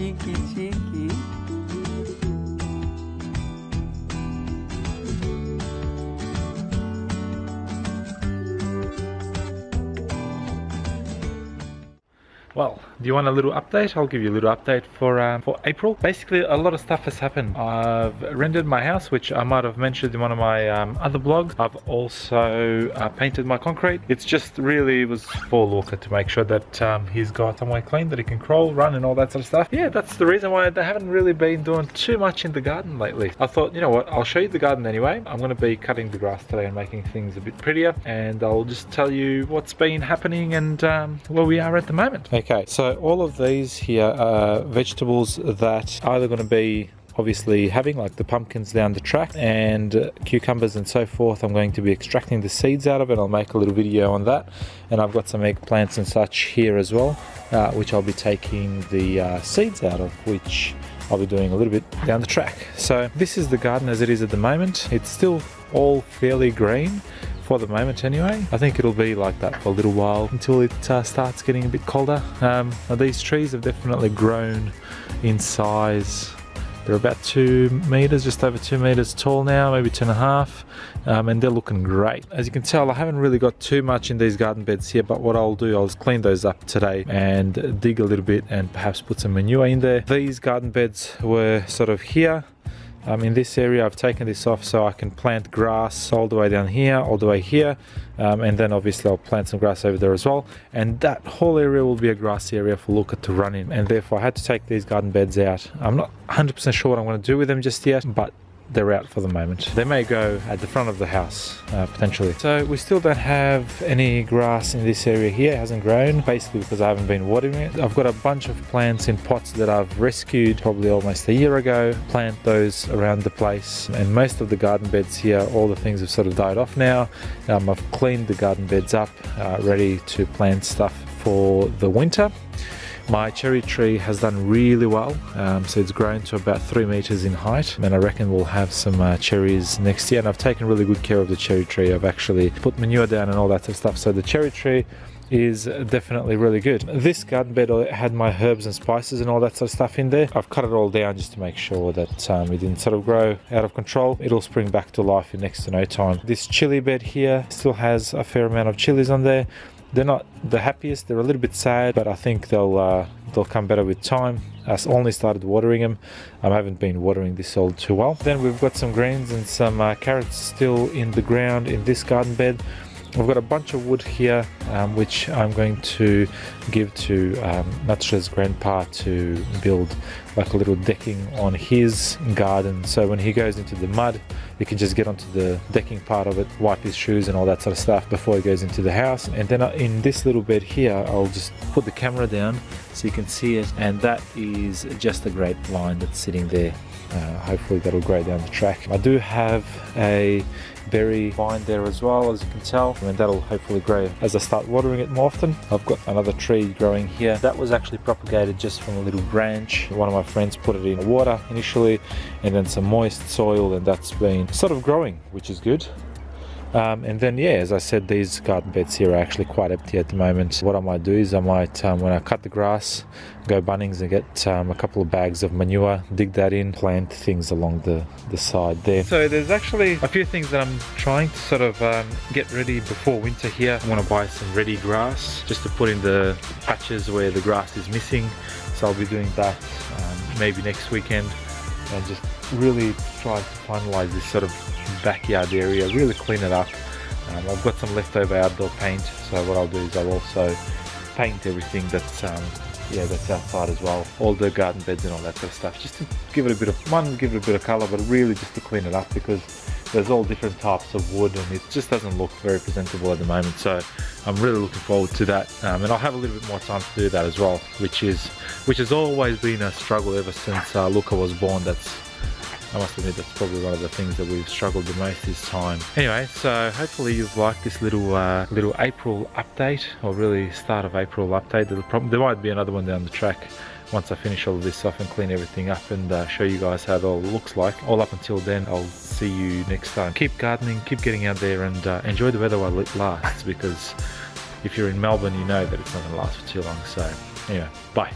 cheeky, cheeky. Well, do you want a little update? I'll give you a little update for April. Basically, a lot of stuff has happened. I've rendered my house, which I might have mentioned in one of my other blogs. I've also painted my concrete. It's just really was for Lorca to make sure that he's got somewhere clean, that he can crawl, run and all that sort of stuff. Yeah, that's the reason why they haven't really been doing too much in the garden lately. I thought, you know what, I'll show you the garden anyway. I'm going to be cutting the grass today and making things a bit prettier, and I'll just tell you what's been happening and where we are at the moment. Okay, so all of these here are vegetables that are either going to be obviously having, like the pumpkins down the track and cucumbers and so forth. I'm going to be extracting the seeds out of it. I'll make a little video on that, and I've got some eggplants and such here as well, which I'll be taking the seeds out of, which I'll be doing a little bit down the track. So this is the garden as it is at the moment. It's still all fairly green for the moment anyway. I think it'll be like that for a little while until it starts getting a bit colder. These trees have definitely grown in size. They're about 2 meters, just over 2 meters tall now, maybe 2.5, and they're looking great. As you can tell, I haven't really got too much in these garden beds here, but what I'll do, I'll just clean those up today and dig a little bit and perhaps put some manure in there. These garden beds were sort of here. In this area, I've taken this off so I can plant grass all the way down here, all the way here, and then obviously I'll plant some grass over there as well, and that whole area will be a grassy area for Luca to run in, and therefore I had to take these garden beds out. I'm not 100% sure what I'm going to do with them just yet, but they're out for the moment. They may go at the front of the house, potentially. So we still don't have any grass in this area here. It hasn't grown, basically because I haven't been watering it. I've got a bunch of plants in pots that I've rescued probably almost a year ago. Plant those around the place, and most of the garden beds here, all the things have sort of died off now. I've cleaned the garden beds up, ready to plant stuff for the winter. My cherry tree has done really well, so it's grown to about 3 meters in height, and I reckon we'll have some cherries next year. And I've taken really good care of the cherry tree. I've actually put manure down and all that sort of stuff, so the cherry tree is definitely really good. This garden bed had my herbs and spices and all that sort of stuff in there. I've cut it all down just to make sure that it didn't sort of grow out of control. It'll spring back to life in next to no time. This chili bed here still has a fair amount of chilies on there. They're not the happiest, they're a little bit sad, but I think they'll come better with time. I only started watering them. I haven't been watering this all too well. Then we've got some greens and some carrots still in the ground in this garden bed. We've got a bunch of wood here, which I'm going to give to Natasha's grandpa to build like a little decking on his garden. So when he goes into the mud, he can just get onto the decking part of it, wipe his shoes and all that sort of stuff before he goes into the house. And then in this little bed here, I'll just put the camera down so you can see it. And that is just a grapevine that's sitting there. Hopefully that'll grow down the track. I do have a berry vine there as well, as you can tell, and that'll hopefully grow as I start watering it more often. I've got another tree growing here that was actually propagated just from a little branch. One of my friends put it in water initially and then some moist soil, and that's been sort of growing, which is good. And then, yeah, as I said, these garden beds here are actually quite empty at the moment. What I might do is I might, when I cut the grass, go Bunnings and get a couple of bags of manure, dig that in, plant things along the side there. So there's actually a few things that I'm trying to sort of get ready before winter here. I want to buy some ready grass just to put in the patches where the grass is missing. So I'll be doing that maybe next weekend, and just really try to finalize this sort of backyard area, really clean it up. I've got some leftover outdoor paint, so what I'll do is I'll also paint everything that's outside as well, all the garden beds and all that sort of stuff, just to give it a bit of colour, but really just to clean it up, because there's all different types of wood and it just doesn't look very presentable at the moment. So I'm really looking forward to that, and I'll have a little bit more time to do that as well, which has always been a struggle ever since Luca was born. I must admit, that's probably one of the things that we've struggled the most is time. Anyway, so hopefully you've liked this little April update, or really start of April update. There might be another one down the track once I finish all of this off and clean everything up and show you guys how it all looks like. All up until then, I'll see you next time. Keep gardening, keep getting out there, and enjoy the weather while it lasts, because if you're in Melbourne, you know that it's not going to last for too long. So anyway, bye.